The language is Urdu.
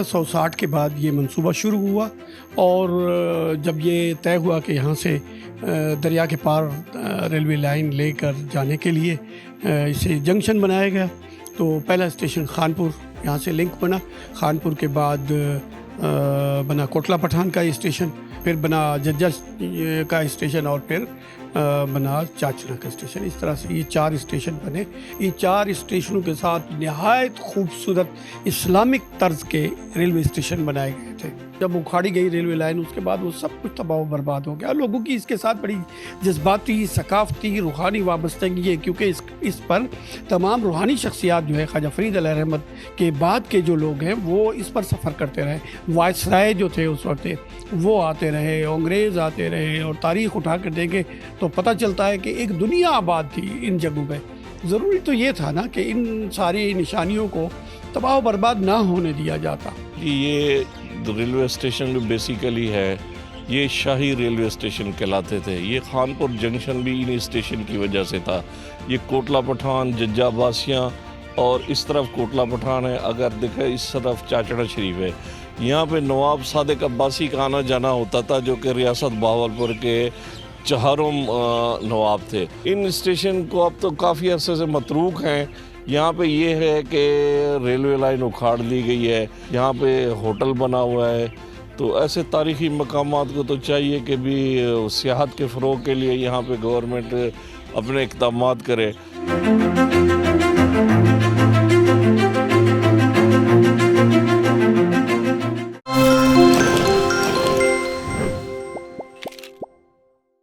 1860 کے بعد یہ منصوبہ شروع ہوا اور جب یہ طے ہوا کہ یہاں سے دریا کے پار ریلوے لائن لے کر جانے کے لیے اسے جنکشن بنایا گیا، تو پہلا اسٹیشن خانپور یہاں سے لنک بنا، خانپور کے بعد بنا کوٹلہ پٹھان کا اسٹیشن، پھر بنا ججا کا اسٹیشن اور پھر بنا چاچنا کا اسٹیشن۔ اس طرح سے یہ 4 اسٹیشن بنے۔ ان 4 اسٹیشنوں کے ساتھ نہایت خوبصورت اسلامک طرز کے ریلوے اسٹیشن بنائے گئے تھے۔ جب اکھاڑی گئی ریلوے لائن اس کے بعد وہ سب کچھ تباہ و برباد ہو گیا۔ لوگوں کی اس کے ساتھ بڑی جذباتی، ثقافتی، روحانی وابستگی ہے، کیونکہ اس پر تمام روحانی شخصیات جو ہے خواجہ فرید علیہ رحمت کے بعد کے جو لوگ ہیں وہ اس پر سفر کرتے رہے۔ وائس رائے جو تھے اس وقت وہ آتے رہے، انگریز آتے رہے، اور تاریخ اٹھا کر دیکھیں تو پتہ چلتا ہے کہ ایک دنیا آباد تھی ان جگہوں پہ۔ ضروری تو یہ تھا نا کہ ان ساری نشانیوں کو تباہ و برباد نہ ہونے دیا جاتا۔ یہ ریلوے اسٹیشن جو بیسیکلی ہے یہ شاہی ریلوے اسٹیشن کہلاتے تھے۔ یہ خانپور جنکشن بھی ان اسٹیشن کی وجہ سے تھا۔ یہ کوٹلہ پٹھان، ججا باسیاں اور اس طرف کوٹلہ پٹھان ہے، اگر دیکھیں اس طرف چاچڑا شریف ہے، یہاں پہ نواب صادق عباسی کا آنا جانا ہوتا تھا جو کہ ریاست بہاولپور کے چہارم نواب تھے۔ ان اسٹیشن کو اب تو کافی عرصے سے متروک ہیں۔ یہاں پہ یہ ہے کہ ریلوے لائن اکھاڑ دی گئی ہے، یہاں پہ ہوٹل بنا ہوا ہے، تو ایسے تاریخی مقامات کو تو چاہیے کہ بھی سیاحت کے فروغ کے لیے یہاں پہ گورنمنٹ اپنے اقدامات کرے۔